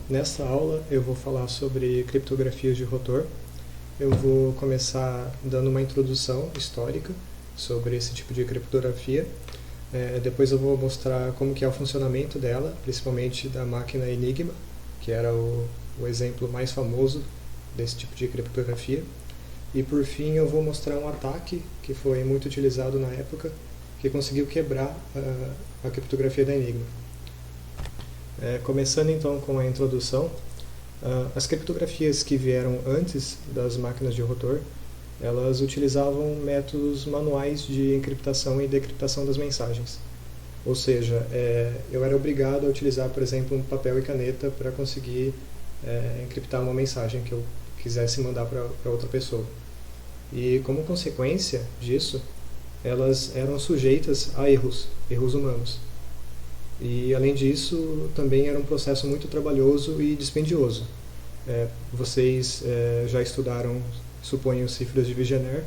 Nesta aula eu vou falar sobre criptografias de rotor. Eu vou começar dando uma introdução histórica sobre esse tipo de criptografia. Depois eu vou mostrar como que é o funcionamento dela, principalmente da máquina Enigma, que era o exemplo mais famoso desse tipo de criptografia. E por fim eu vou mostrar um ataque que foi muito utilizado na época, que conseguiu quebrar a criptografia da Enigma. Começando então com a introdução, as criptografias que vieram antes das máquinas de rotor, elas utilizavam métodos manuais de encriptação e decriptação das mensagens. Ou seja, eu era obrigado a utilizar, por exemplo, um papel e caneta para conseguir encriptar uma mensagem que eu quisesse mandar para outra pessoa. E como consequência disso, elas eram sujeitas a erros humanos. E além disso, também era um processo muito trabalhoso e dispendioso. Vocês já estudaram, suponho, cifras de Vigenère,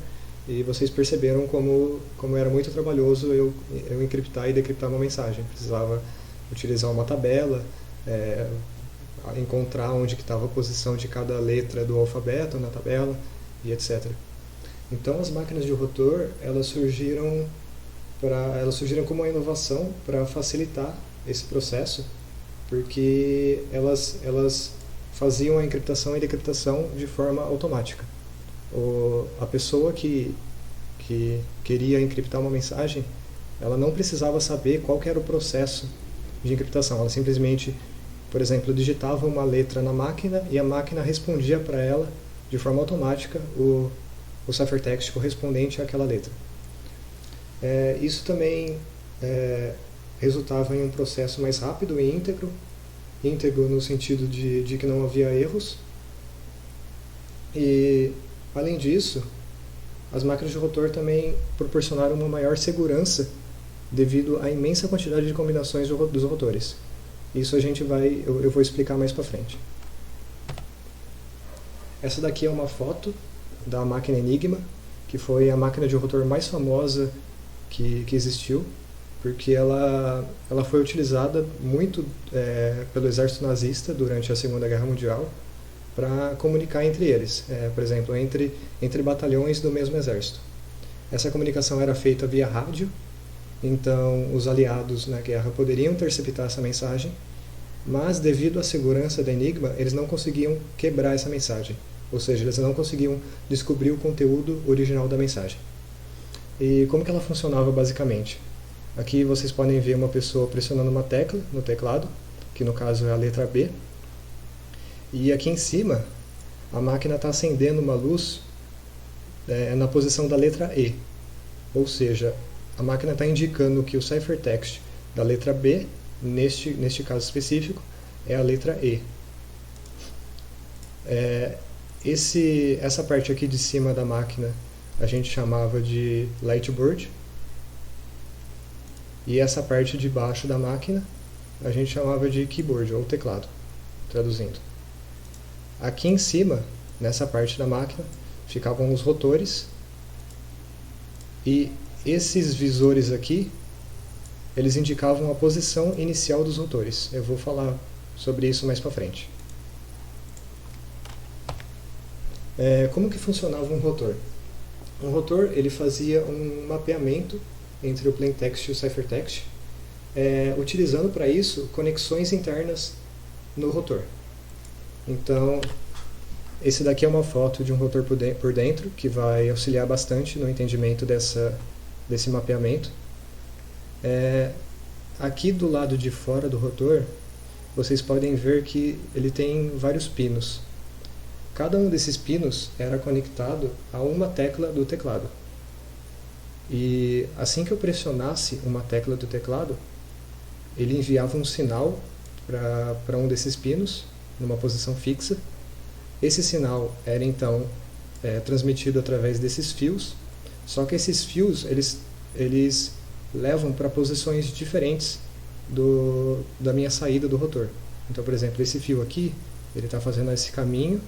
e vocês perceberam como era muito trabalhoso eu encriptar e decriptar uma mensagem. Precisava utilizar uma tabela, encontrar onde estava a posição de cada letra do alfabeto na tabela, e etc. Então as máquinas de rotor, elas surgiram como uma inovação para facilitar esse processo, porque elas faziam a encriptação e decriptação de forma automática. A pessoa que queria encriptar uma mensagem, ela não precisava saber qual que era o processo de encriptação. Ela simplesmente, por exemplo, digitava uma letra na máquina e a máquina respondia para ela de forma automática o ciphertext correspondente àquela letra. Isso também resultava em um processo mais rápido e íntegro no sentido de que não havia erros. E, além disso, as máquinas de rotor também proporcionaram uma maior segurança devido à imensa quantidade de combinações dos rotores. Isso eu vou explicar mais para frente. Essa daqui é uma foto da máquina Enigma, que foi a máquina de rotor mais famosa que existiu, porque ela foi utilizada muito pelo exército nazista durante a Segunda Guerra Mundial para comunicar entre eles, por exemplo, entre batalhões do mesmo exército. Essa comunicação era feita via rádio, então os aliados na guerra poderiam interceptar essa mensagem, mas devido à segurança da Enigma, eles não conseguiam quebrar essa mensagem, ou seja, eles não conseguiam descobrir o conteúdo original da mensagem. E como que ela funcionava basicamente? Aqui vocês podem ver uma pessoa pressionando uma tecla no teclado, que no caso é a letra B. E aqui em cima, a máquina está acendendo uma luz na posição da letra E. Ou seja, a máquina está indicando que o ciphertext da letra B, neste caso específico, é a letra E. Essa parte aqui de cima da máquina a gente chamava de lightboard, e essa parte de baixo da máquina a gente chamava de keyboard, ou teclado, traduzindo. Aqui em cima, nessa parte da máquina, ficavam os rotores, e esses visores aqui, eles indicavam a posição inicial dos rotores. Eu vou falar sobre isso mais para frente. Como que funcionava um rotor? Um rotor, ele fazia um mapeamento entre o plaintext e o ciphertext, utilizando para isso conexões internas no rotor. Então, esse daqui é uma foto de um rotor por dentro, que vai auxiliar bastante no entendimento desse mapeamento. Aqui do lado de fora do rotor, vocês podem ver que ele tem vários pinos. Cada um desses pinos era conectado a uma tecla do teclado. E assim que eu pressionasse uma tecla do teclado, ele enviava um sinal para um desses pinos, numa posição fixa. Esse sinal era então transmitido através desses fios, só que esses fios eles levam para posições diferentes da minha saída do rotor. Então, por exemplo, esse fio aqui, ele está fazendo esse caminho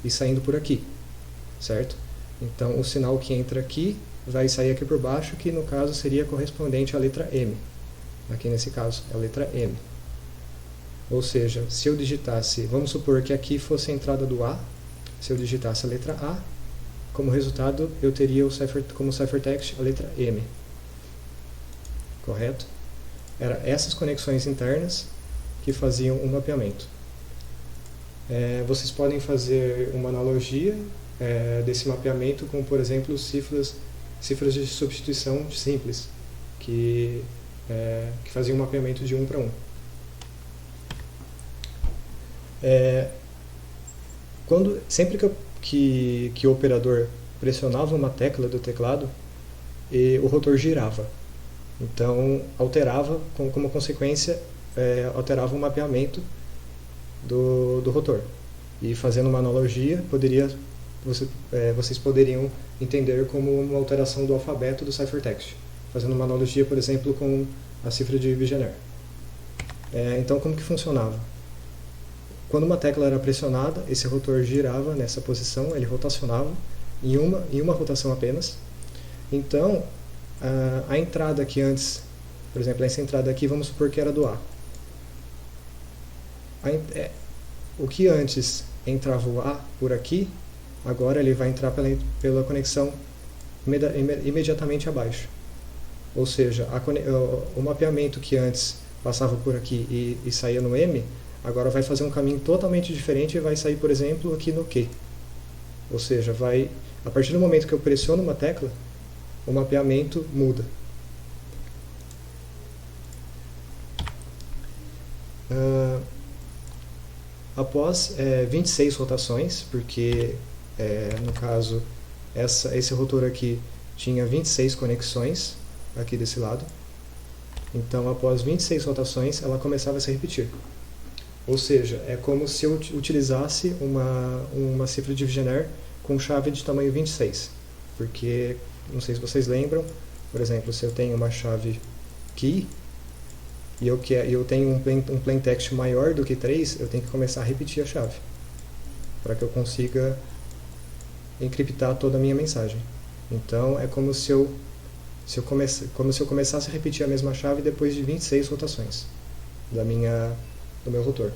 e saindo por aqui, certo? Então o sinal que entra aqui vai sair aqui por baixo, que no caso seria correspondente à letra M. Aqui nesse caso é a letra M. Ou seja, se eu digitasse, vamos supor que aqui fosse a entrada do A, se eu digitasse a letra A, como resultado eu teria como ciphertext a letra M. Correto? Eram essas conexões internas que faziam o mapeamento. Vocês podem fazer uma analogia desse mapeamento com, por exemplo, cifras de substituição simples, que faziam um mapeamento de 1 para 1. Sempre que o operador pressionava uma tecla do teclado, o rotor girava. Então, alterava, como consequência, alterava o mapeamento do rotor. E fazendo uma analogia, vocês poderiam entender como uma alteração do alfabeto do ciphertext. Fazendo uma analogia, por exemplo, com a cifra de Vigenère. Então, como que funcionava? Quando uma tecla era pressionada, esse rotor girava nessa posição, ele rotacionava em uma rotação apenas. Então, a entrada que antes, por exemplo, essa entrada aqui, vamos supor que era do A. O que antes entrava o A por aqui, agora ele vai entrar pela conexão imediatamente abaixo. Ou seja, o mapeamento que antes passava por aqui e saía no M, agora vai fazer um caminho totalmente diferente e vai sair, por exemplo, aqui no Q. Ou seja, a partir do momento que eu pressiono uma tecla, o mapeamento muda. Após 26 rotações, porque no caso esse rotor aqui tinha 26 conexões aqui desse lado, então após 26 rotações ela começava a se repetir. Ou seja, é como se eu utilizasse uma cifra de Vigenère com chave de tamanho 26, porque, não sei se vocês lembram, por exemplo, se eu tenho uma chave key e eu tenho um plaintext maior do que 3, eu tenho que começar a repetir a chave para que eu consiga encriptar toda a minha mensagem. Então é como se eu começasse a repetir a mesma chave depois de 26 rotações do meu rotor.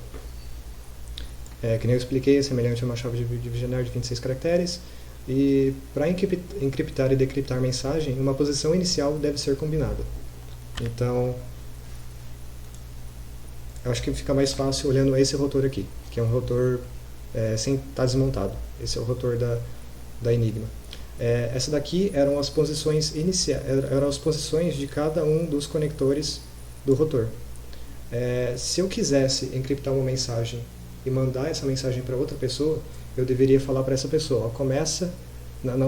Que nem eu expliquei, é semelhante a uma chave de Vigenère de 26 caracteres, e para encriptar e decriptar mensagem, uma posição inicial deve ser combinada. Então, eu acho que fica mais fácil olhando esse rotor aqui, que é um rotor sem estar desmontado. Esse é o rotor da Enigma. Essa daqui eram as posições iniciais, eram as posições de cada um dos conectores do rotor. Se eu quisesse encriptar uma mensagem e mandar essa mensagem para outra pessoa, eu deveria falar para essa pessoa,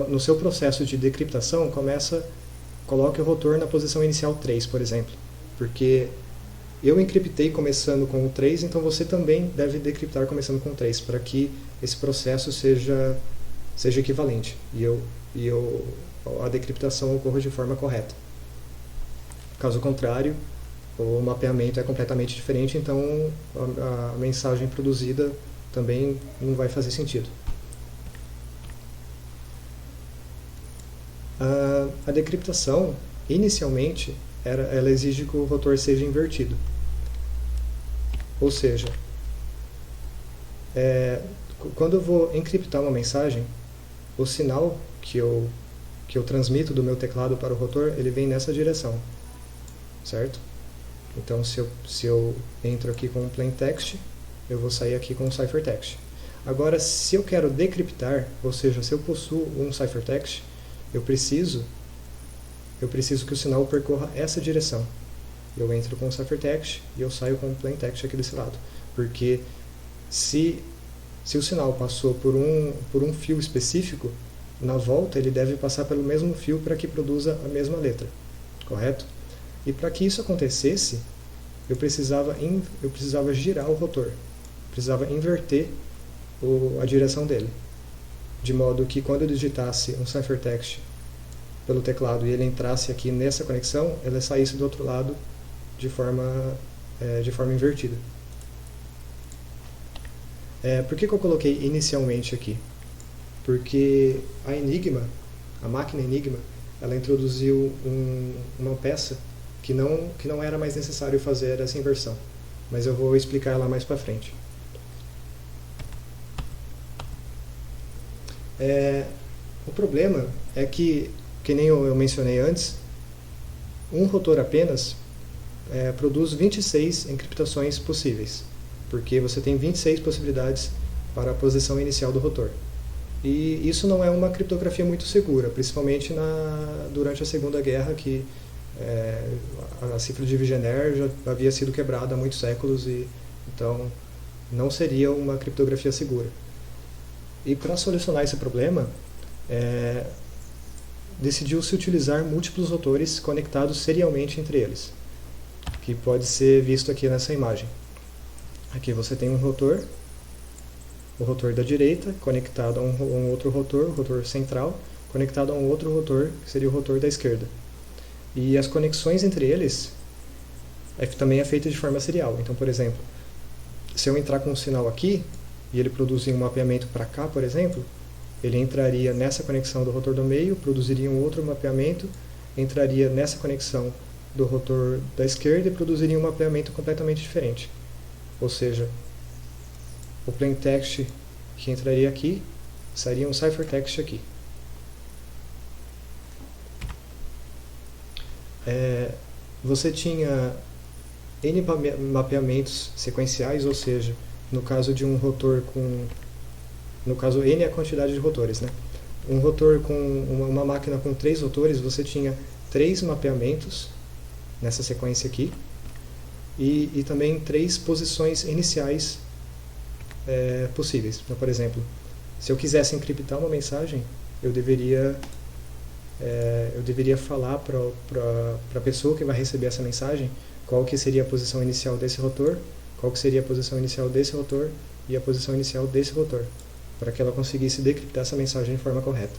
no seu processo de decriptação, coloque o rotor na posição inicial 3, por exemplo, porque eu encriptei começando com o 3, então você também deve decriptar começando com o 3, para que esse processo seja equivalente e a decriptação ocorra de forma correta. Caso contrário, o mapeamento é completamente diferente, então a mensagem produzida também não vai fazer sentido. A decriptação, inicialmente, ela exige que o rotor seja invertido. Ou seja, quando eu vou encriptar uma mensagem, o sinal que eu transmito do meu teclado para o rotor, ele vem nessa direção, certo? Então, se eu entro aqui com um plaintext, eu vou sair aqui com um ciphertext. Agora, se eu quero decriptar, ou seja, se eu possuo um ciphertext, eu preciso que o sinal percorra essa direção. Eu entro com o ciphertext e eu saio com o plaintext aqui desse lado. Porque se o sinal passou por um fio específico, na volta ele deve passar pelo mesmo fio para que produza a mesma letra. Correto? E para que isso acontecesse, eu precisava girar o rotor. Precisava inverter a direção dele. De modo que quando eu digitasse um ciphertext pelo teclado e ele entrasse aqui nessa conexão, ela saísse do outro lado de forma invertida. Por que eu coloquei inicialmente aqui? Porque a máquina Enigma, ela introduziu uma peça que não era mais necessário fazer essa inversão. mas eu vou explicar ela mais para frente. O problema é que nem eu mencionei antes, um rotor apenas produz 26 encriptações possíveis, porque você tem 26 possibilidades para a posição inicial do rotor. E isso não é uma criptografia muito segura, principalmente durante a Segunda Guerra, que a cifra de Vigenère já havia sido quebrada há muitos séculos, e então não seria uma criptografia segura. E para solucionar esse problema, decidiu-se utilizar múltiplos rotores conectados serialmente entre eles, que pode ser visto aqui nessa imagem. Aqui você tem um rotor, o rotor da direita, conectado a um outro rotor, o rotor central, conectado a um outro rotor, que seria o rotor da esquerda. E as conexões entre eles também é feita de forma serial. Então, por exemplo, se eu entrar com um sinal aqui, e ele produzir um mapeamento para cá, por exemplo, ele entraria nessa conexão do rotor do meio, produziria um outro mapeamento, entraria nessa conexão do rotor da esquerda e produziria um mapeamento completamente diferente. Ou seja, o plaintext que entraria aqui, sairia um ciphertext aqui. Você tinha N mapeamentos sequenciais, ou seja, no caso de um rotor no caso N é a quantidade de rotores, né? Um rotor com uma máquina com 3 rotores, você tinha 3 mapeamentos nessa sequência aqui, e também 3 posições iniciais possíveis. Então, por exemplo, se eu quisesse encriptar uma mensagem, eu deveria falar para a pessoa que vai receber essa mensagem qual que seria a posição inicial desse rotor, qual que seria a posição inicial desse rotor e a posição inicial desse rotor, para que ela conseguisse decriptar essa mensagem de forma correta.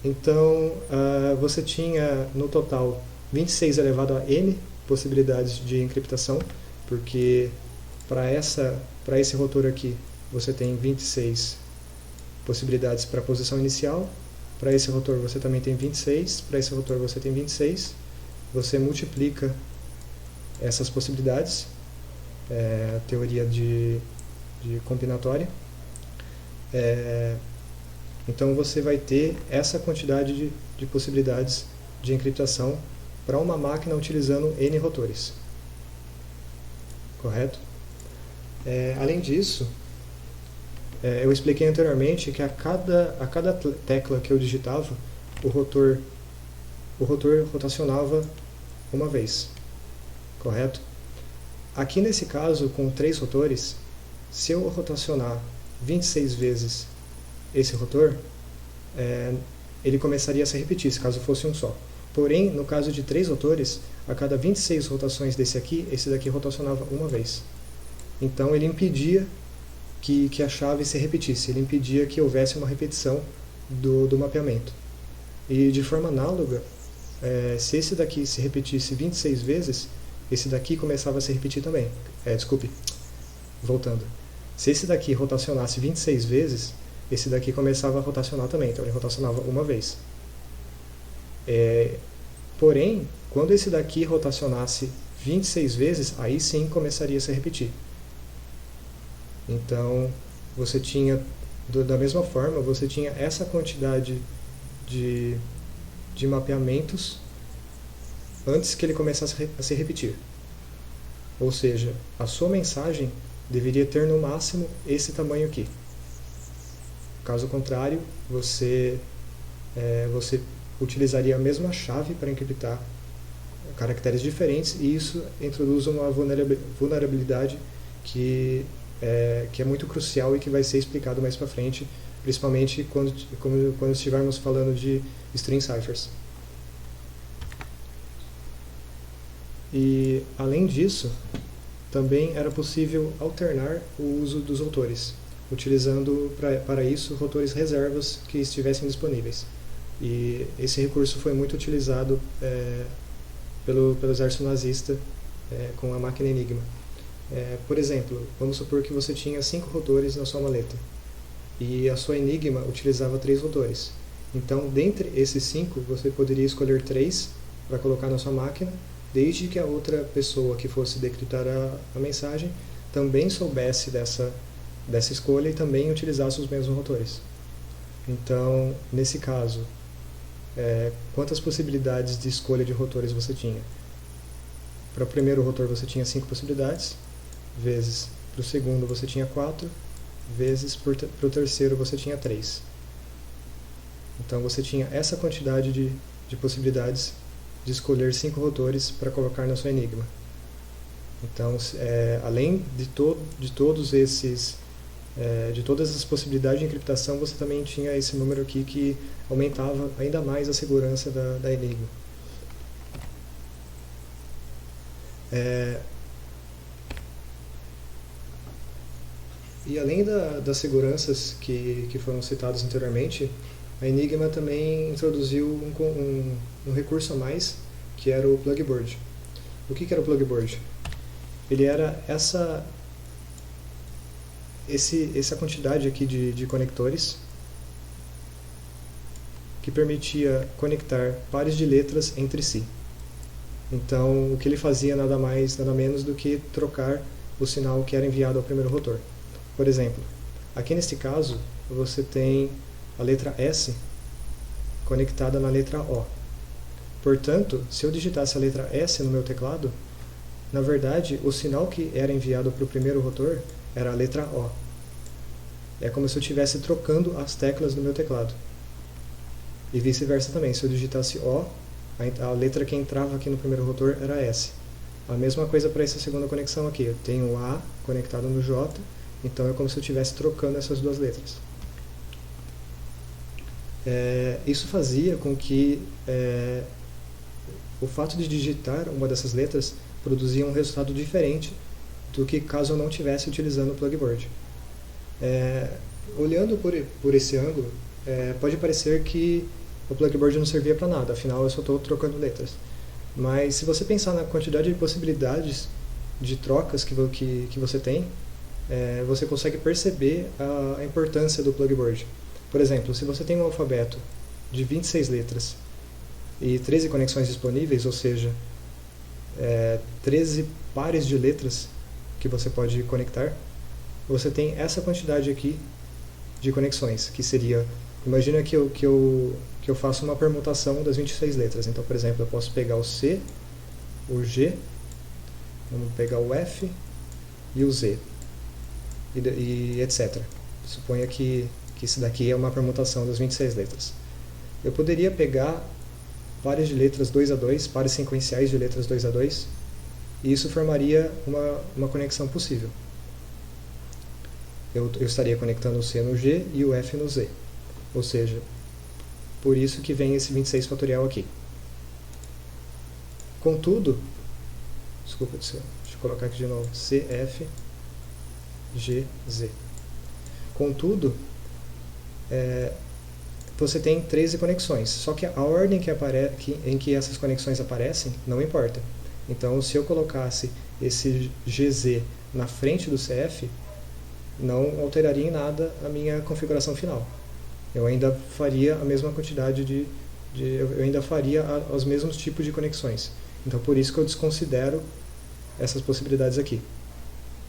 Então, você tinha no total 26 elevado a n possibilidades de encriptação, porque para esse rotor aqui você tem 26 possibilidades para a posição inicial, para esse rotor você também tem 26, para esse rotor você tem 26, você multiplica essas possibilidades, teoria de combinatória, então você vai ter essa quantidade de possibilidades de encriptação para uma máquina utilizando N rotores. Correto? Além disso, eu expliquei anteriormente que a cada tecla que eu digitava, o rotor rotacionava uma vez. Correto? Aqui nesse caso, com 3 rotores, se eu rotacionar 26 vezes esse rotor, ele começaria a se repetir, se caso fosse um só. Porém, no caso de 3 rotores, a cada 26 rotações desse aqui, esse daqui rotacionava uma vez. Então ele impedia que a chave se repetisse, ele impedia que houvesse uma repetição do mapeamento. E de forma análoga, se esse daqui se repetisse 26 vezes, esse daqui começava a se repetir também. Voltando. Se esse daqui rotacionasse 26 vezes, esse daqui começava a rotacionar também, então ele rotacionava uma vez. Porém, quando esse daqui rotacionasse 26 vezes, aí sim começaria a se repetir. Então, você tinha, da mesma forma, você tinha essa quantidade de mapeamentos antes que ele começasse a se repetir. Ou seja, a sua mensagem deveria ter no máximo esse tamanho aqui. Caso contrário, você utilizaria a mesma chave para encriptar caracteres diferentes, e isso introduz uma vulnerabilidade que é muito crucial e que vai ser explicado mais para frente, principalmente quando estivermos falando de string ciphers. E, além disso, também era possível alternar o uso dos rotores, utilizando para isso rotores reservas que estivessem disponíveis. E esse recurso foi muito utilizado pelo exército nazista com a máquina Enigma. Por exemplo, vamos supor que você tinha 5 rotores na sua maleta e a sua Enigma utilizava 3 rotores. Então, dentre esses 5, você poderia escolher 3 para colocar na sua máquina, desde que a outra pessoa que fosse decriptar a mensagem também soubesse dessa escolha e também utilizasse os mesmos rotores. Então, nesse caso, quantas possibilidades de escolha de rotores você tinha? Para o primeiro rotor você tinha 5 possibilidades, vezes para o segundo você tinha 4, vezes para o terceiro você tinha 3. Então você tinha essa quantidade de possibilidades de escolher 5 rotores para colocar na sua Enigma. Então, além de todas essas possibilidades de encriptação, você também tinha esse número aqui que aumentava ainda mais a segurança da Enigma. E além das seguranças que foram citadas anteriormente, a Enigma também introduziu um recurso a mais, que era o plugboard. O que era o plugboard? Ele era essa quantidade aqui de conectores que permitia conectar pares de letras entre si. Então, o que ele fazia nada mais, nada menos do que trocar o sinal que era enviado ao primeiro rotor. Por exemplo, aqui neste caso, você tem a letra S conectada na letra O. Portanto, se eu digitasse a letra S no meu teclado, na verdade, o sinal que era enviado para o primeiro rotor era a letra O. É como se eu estivesse trocando as teclas do meu teclado. E vice-versa também, se eu digitasse O, a letra que entrava aqui no primeiro rotor era S. A mesma coisa para essa segunda conexão aqui. Eu tenho o A conectado no J, então é como se eu estivesse trocando essas duas letras. Isso fazia com que o fato de digitar uma dessas letras produzia um resultado diferente do que caso eu não estivesse utilizando o plugboard. Olhando por esse ângulo, pode parecer que o plugboard não servia para nada, afinal eu só estou trocando letras. Mas se você pensar na quantidade de possibilidades de trocas que você tem, você consegue perceber a importância do plugboard. Por exemplo, se você tem um alfabeto de 26 letras e 13 conexões disponíveis, ou seja, 13 pares de letras que você pode conectar, você tem essa quantidade aqui de conexões, que seria, imagina que eu faço uma permutação das 26 letras. Então, por exemplo, eu posso pegar o C, o G, vamos pegar o F e o Z, e etc. Suponha que isso daqui é uma permutação das 26 letras. Eu poderia pegar pares de letras 2 a 2, pares sequenciais de letras 2 a 2, e isso formaria uma conexão possível. Eu estaria conectando o C no G e o F no Z. Ou seja, por isso que vem esse 26 fatorial aqui. Contudo, desculpa, deixa eu colocar aqui de novo, C, F, G, Z. Contudo, você tem 13 conexões, só que a ordem em que essas conexões aparecem não importa. Então, se eu colocasse esse GZ na frente do CF, não alteraria em nada a minha configuração final. Eu ainda faria a mesma quantidade eu ainda faria os mesmos tipos de conexões. Então, por isso que eu desconsidero essas possibilidades aqui,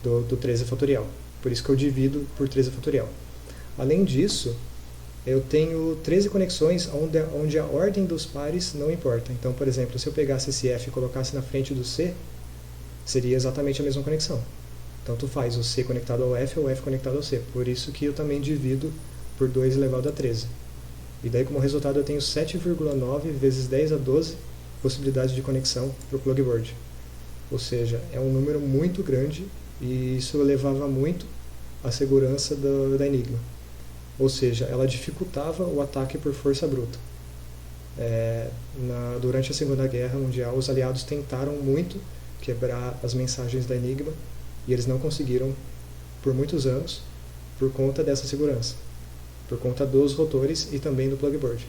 do 13 fatorial. Por isso que eu divido por 13 fatorial. Além disso, eu tenho 13 conexões onde a ordem dos pares não importa. Então, por exemplo, se eu pegasse esse F e colocasse na frente do C, seria exatamente a mesma conexão. Então, tu faz o C conectado ao F ou o F conectado ao C. Por isso que eu também divido por 2 elevado a 13. E daí, como resultado, eu tenho 7,9 vezes 10 a 12 possibilidades de conexão para o plugboard. Ou seja, é um número muito grande e isso elevava muito a segurança da Enigma. Ou seja, ela dificultava o ataque por força bruta. Durante a Segunda Guerra Mundial, os aliados tentaram muito quebrar as mensagens da Enigma e eles não conseguiram por muitos anos por conta dessa segurança, por conta dos rotores e também do plugboard.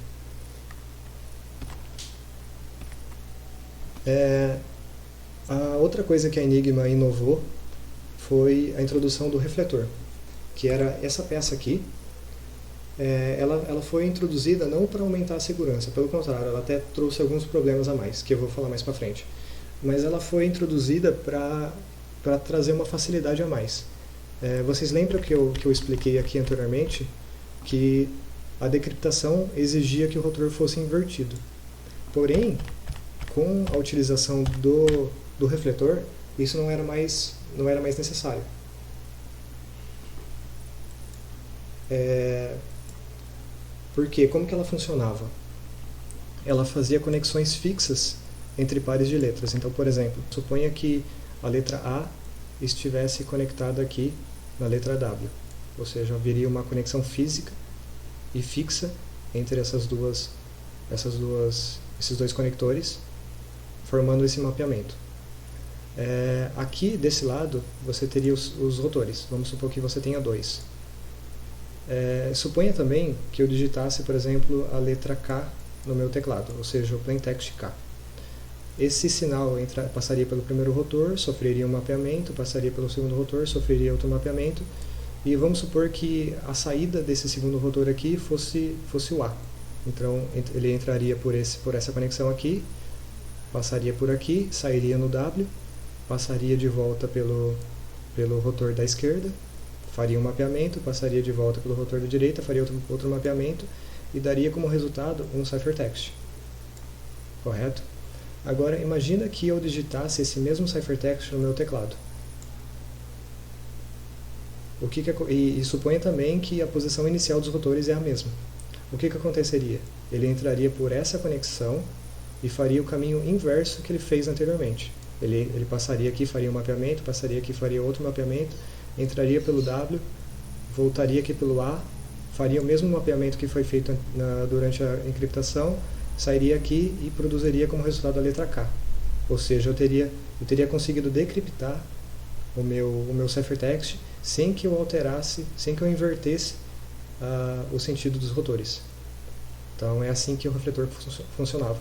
A outra coisa que a Enigma inovou foi a introdução do refletor, que era essa peça aqui, ela foi introduzida não para aumentar a segurança, pelo contrário, ela até trouxe alguns problemas a mais, que eu vou falar mais para frente. Mas ela foi introduzida para trazer uma facilidade a mais. Vocês lembram que eu expliquei aqui anteriormente que a decriptação exigia que o rotor fosse invertido. Porém, com a utilização do refletor, isso não era mais necessário. Porque como que ela funcionava? Ela fazia conexões fixas entre pares de letras. Então, por exemplo, suponha que a letra A estivesse conectada aqui na letra W. Ou seja, haveria uma conexão física e fixa entre esses dois conectores, formando esse mapeamento. Aqui, desse lado, você teria os rotores. Vamos supor que você tenha dois. Suponha também que eu digitasse, por exemplo, a letra K no meu teclado, ou seja, o plaintext K. Esse sinal passaria pelo primeiro rotor, sofreria um mapeamento, passaria pelo segundo rotor, sofreria outro mapeamento, e vamos supor que a saída desse segundo rotor aqui fosse o A. Então ele entraria por essa conexão aqui, passaria por aqui, sairia no W, passaria de volta pelo rotor da esquerda, faria um mapeamento, passaria de volta pelo rotor da direita, faria outro mapeamento e daria como resultado um ciphertext. Correto? Agora imagina que eu digitasse esse mesmo ciphertext no meu teclado. E suponha também que a posição inicial dos rotores é a mesma. O que aconteceria? Ele entraria por essa conexão e faria o caminho inverso que ele fez anteriormente. Ele passaria aqui, faria um mapeamento, passaria aqui, faria outro mapeamento, entraria pelo W, voltaria aqui pelo A, faria o mesmo mapeamento que foi feito durante a encriptação, sairia aqui e produziria como resultado a letra K. Ou seja, eu teria conseguido decriptar o meu ciphertext sem que eu alterasse, sem que eu invertesse o sentido dos rotores. Então é assim que o refletor funcionava.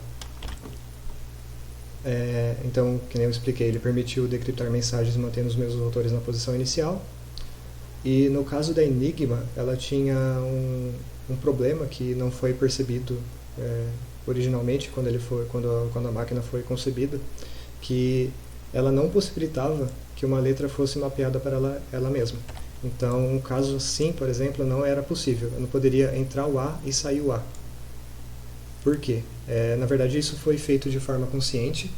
Então, que nem eu expliquei, ele permitiu decriptar mensagens mantendo os mesmos rotores na posição inicial. E no caso da Enigma, ela tinha um problema que não foi percebido originalmente quando a máquina foi concebida, que ela não possibilitava que uma letra fosse mapeada para ela mesma. Então, um caso assim, por exemplo, não era possível. Eu não poderia entrar o A e sair o A. Por quê? Na verdade, isso foi feito de forma consciente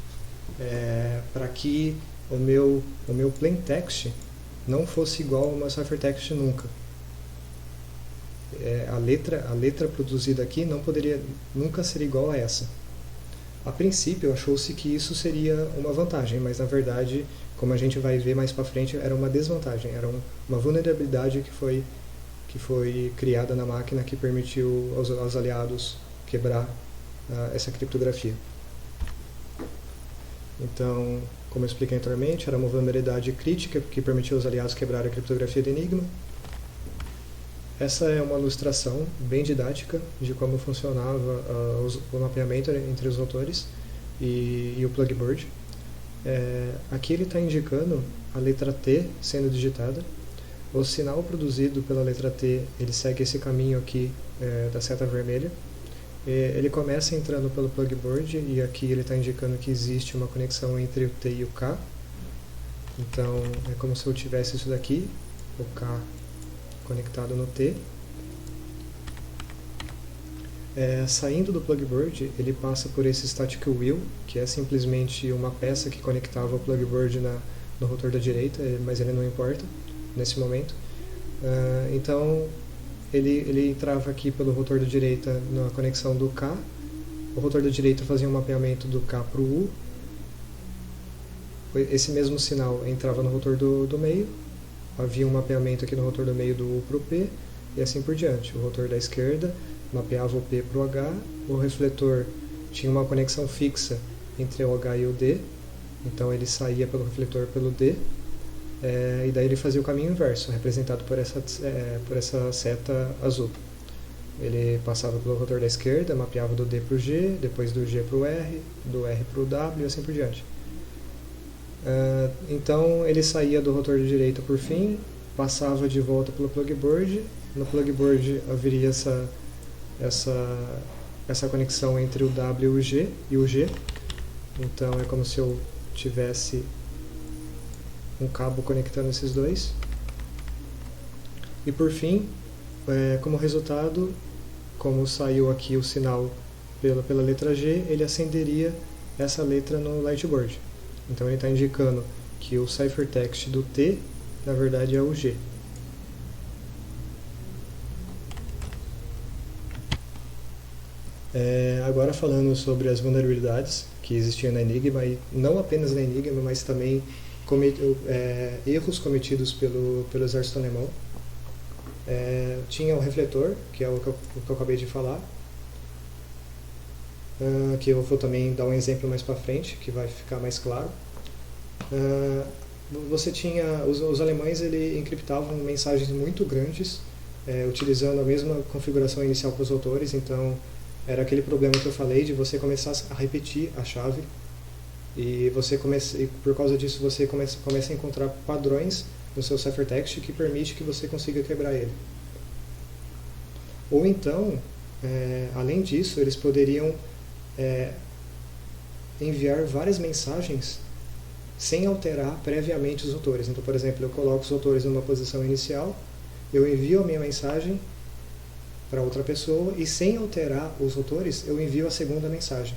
para que o meu plaintext não fosse igual ao meu ciphertext nunca. A letra produzida aqui não poderia nunca ser igual a essa. A princípio, achou-se que isso seria uma vantagem, mas na verdade, como a gente vai ver mais para frente, era uma desvantagem, era uma vulnerabilidade que foi criada na máquina que permitiu aos aliados quebrar essa criptografia. Então, como eu expliquei anteriormente, era uma vulnerabilidade crítica que permitiu aos aliados quebrar a criptografia do Enigma. Essa é uma ilustração bem didática de como funcionava o mapeamento entre os rotores e o plugboard. Aqui ele está indicando a letra T sendo digitada. O sinal produzido pela letra T, ele segue esse caminho aqui da seta vermelha. Ele começa entrando pelo plugboard e aqui ele está indicando que existe uma conexão entre o T e o K. Então é como se eu tivesse isso daqui, o K conectado no T. Saindo do plugboard, ele passa por esse static wheel, que é simplesmente uma peça que conectava o plugboard no rotor da direita, mas ele não importa nesse momento. Então ele entrava aqui pelo rotor da direita na conexão do K. O rotor da direita fazia um mapeamento do K para o U. Esse mesmo sinal entrava no rotor do meio. Havia um mapeamento aqui no rotor do meio do U para o P, e assim por diante. O rotor da esquerda mapeava o P para o H, o refletor tinha uma conexão fixa entre o H e o D, então ele saía pelo refletor pelo D, e daí ele fazia o caminho inverso, representado por essa seta azul. Ele passava pelo rotor da esquerda, mapeava do D para o G, depois do G para o R, do R para o W e assim por diante. Então ele saía do rotor de direita por fim, passava de volta pelo plugboard no plugboard haveria essa conexão entre o W e o G. Então é como se eu tivesse um cabo conectando esses dois. E por fim, como resultado, como saiu aqui o sinal pela letra G, ele acenderia essa letra no lightboard. Então ele está indicando que o ciphertext do T, na verdade, é o G. Agora falando sobre as vulnerabilidades que existiam na Enigma, e não apenas na Enigma, mas também erros cometidos pelo exército alemão. Tinha o refletor, que é o que eu acabei de falar, que eu vou também dar um exemplo mais para frente, que vai ficar mais claro. Você tinha os alemães, encriptavam mensagens muito grandes, utilizando a mesma configuração inicial para os autores. Então era aquele problema que eu falei de você começar a repetir a chave, e por causa disso você começa a encontrar padrões no seu ciphertext que permite que você consiga quebrar ele. Ou então, além disso, eles poderiam enviar várias mensagens sem alterar previamente os autores. Então, por exemplo, eu coloco os autores numa posição inicial, eu envio a minha mensagem para outra pessoa e, sem alterar os autores, eu envio a segunda mensagem.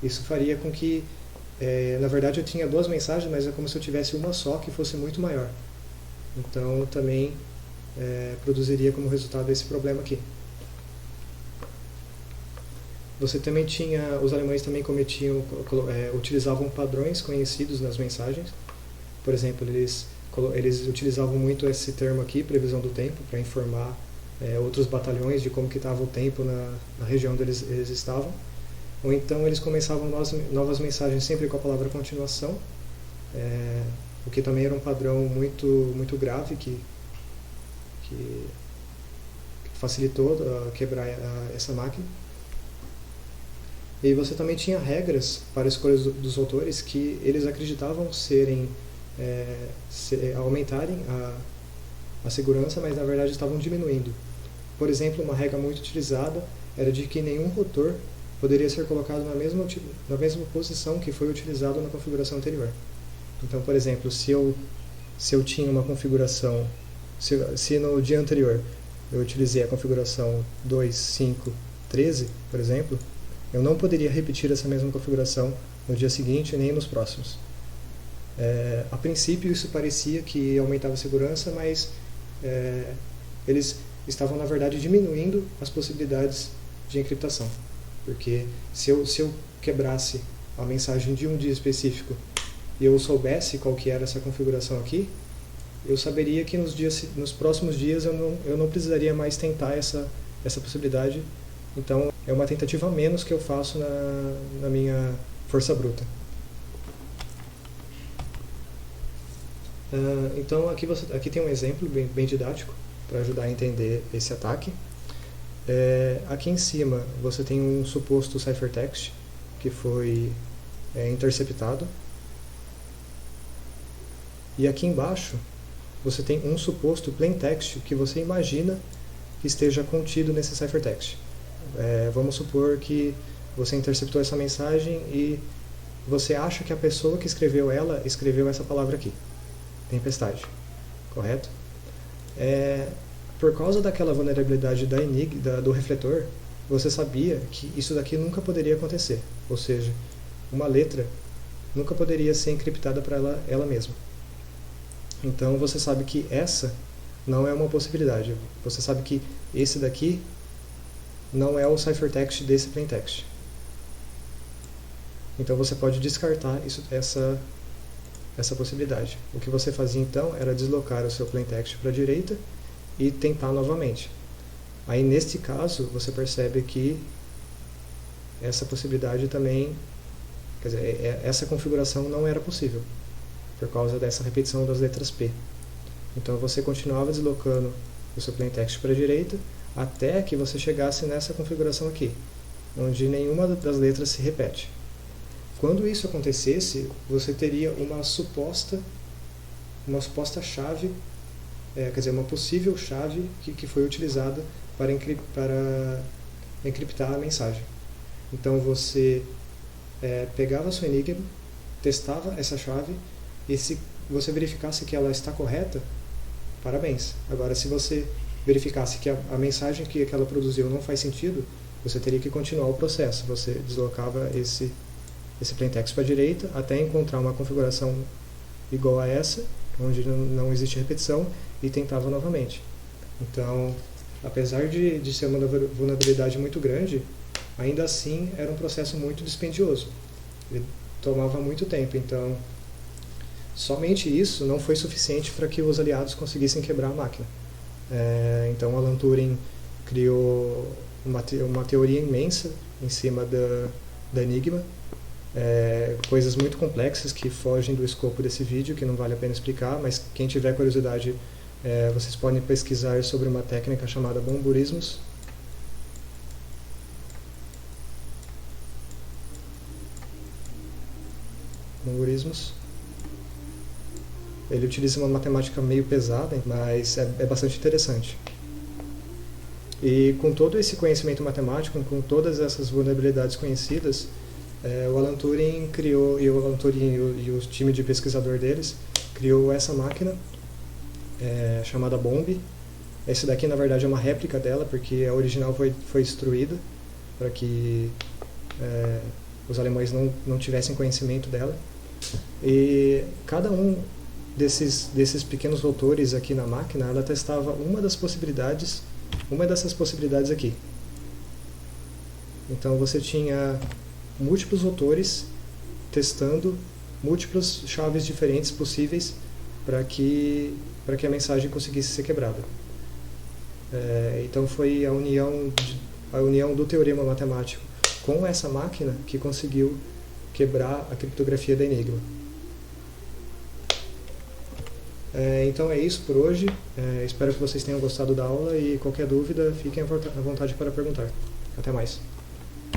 Isso faria com que, na verdade, eu tinha duas mensagens, mas é como se eu tivesse uma só que fosse muito maior. Então, também produziria como resultado esse problema aqui. Você também tinha, os alemães também utilizavam padrões conhecidos nas mensagens. Por exemplo, eles utilizavam muito esse termo aqui, previsão do tempo, para informar outros batalhões de como que estava o tempo na região onde eles estavam. Ou então eles começavam novas mensagens sempre com a palavra continuação, o que também era um padrão muito grave que facilitou quebrar essa máquina. E você também tinha regras para escolhas dos autores que eles acreditavam aumentarem a segurança, mas na verdade estavam diminuindo. Por exemplo, uma regra muito utilizada era de que nenhum rotor poderia ser colocado na mesma posição que foi utilizado na configuração anterior. Então, por exemplo, se eu tinha uma configuração, se no dia anterior eu utilizei a configuração 2, 5, 13, por exemplo, eu não poderia repetir essa mesma configuração no dia seguinte nem nos próximos. A princípio isso parecia que aumentava a segurança, mas eles estavam na verdade diminuindo as possibilidades de encriptação, porque se eu quebrasse a mensagem de um dia específico e eu soubesse qual que era essa configuração aqui, eu saberia que nos próximos dias eu não precisaria mais tentar essa possibilidade. Então é uma tentativa a menos que eu faço na minha força bruta. Então aqui tem um exemplo bem didático para ajudar a entender esse ataque. Aqui em cima você tem um suposto ciphertext que foi interceptado, e aqui embaixo você tem um suposto plaintext que você imagina que esteja contido nesse ciphertext. Vamos supor que você interceptou essa mensagem e você acha que a pessoa que escreveu essa palavra aqui, tempestade, correto? Por causa daquela vulnerabilidade do refletor, você sabia que isso daqui nunca poderia acontecer, ou seja, uma letra nunca poderia ser encriptada para ela mesma. Então você sabe que essa não é uma possibilidade, você sabe que esse daqui não é o ciphertext desse plaintext. Então você pode descartar essa possibilidade. O que você fazia então era deslocar o seu plaintext para a direita e tentar novamente. Aí neste caso você percebe que essa possibilidade também, quer dizer, essa configuração não era possível por causa dessa repetição das letras P. Então você continuava deslocando o seu plaintext para a direita até que você chegasse nessa configuração aqui, onde nenhuma das letras se repete. Quando isso acontecesse, você teria uma suposta chave quer dizer, uma possível chave que foi utilizada para encriptar a mensagem. Então você pegava a sua Enigma, testava essa chave e se você verificasse que ela está correta, parabéns. Agora, se você verificasse que a mensagem que ela produziu não faz sentido, você teria que continuar o processo. Você deslocava esse plaintext para a direita até encontrar uma configuração igual a essa, onde não existe repetição, e tentava novamente. Então, apesar de ser uma vulnerabilidade muito grande, ainda assim era um processo muito dispendioso. Ele tomava muito tempo, então somente isso não foi suficiente para que os aliados conseguissem quebrar a máquina. Então Alan Turing criou uma teoria imensa em cima da Enigma, coisas muito complexas que fogem do escopo desse vídeo, que não vale a pena explicar, mas quem tiver curiosidade, vocês podem pesquisar sobre uma técnica chamada bomburismos. Ele utiliza uma matemática meio pesada, mas é bastante interessante. E com todo esse conhecimento matemático, com todas essas vulnerabilidades conhecidas, o Alan Turing criou, e o Alan Turing e o time de pesquisador deles, criou essa máquina chamada Bomb. Esse daqui, na verdade, é uma réplica dela, porque a original foi destruída, para que os alemães não tivessem conhecimento dela. E cada um desses pequenos rotores aqui na máquina, ela testava uma dessas possibilidades aqui. Então você tinha múltiplos rotores testando múltiplas chaves diferentes possíveis para que a mensagem conseguisse ser quebrada. Então foi a união do teorema matemático com essa máquina que conseguiu quebrar a criptografia da Enigma. Então é isso por hoje. Espero que vocês tenham gostado da aula e qualquer dúvida, fiquem à vontade para perguntar. Até mais.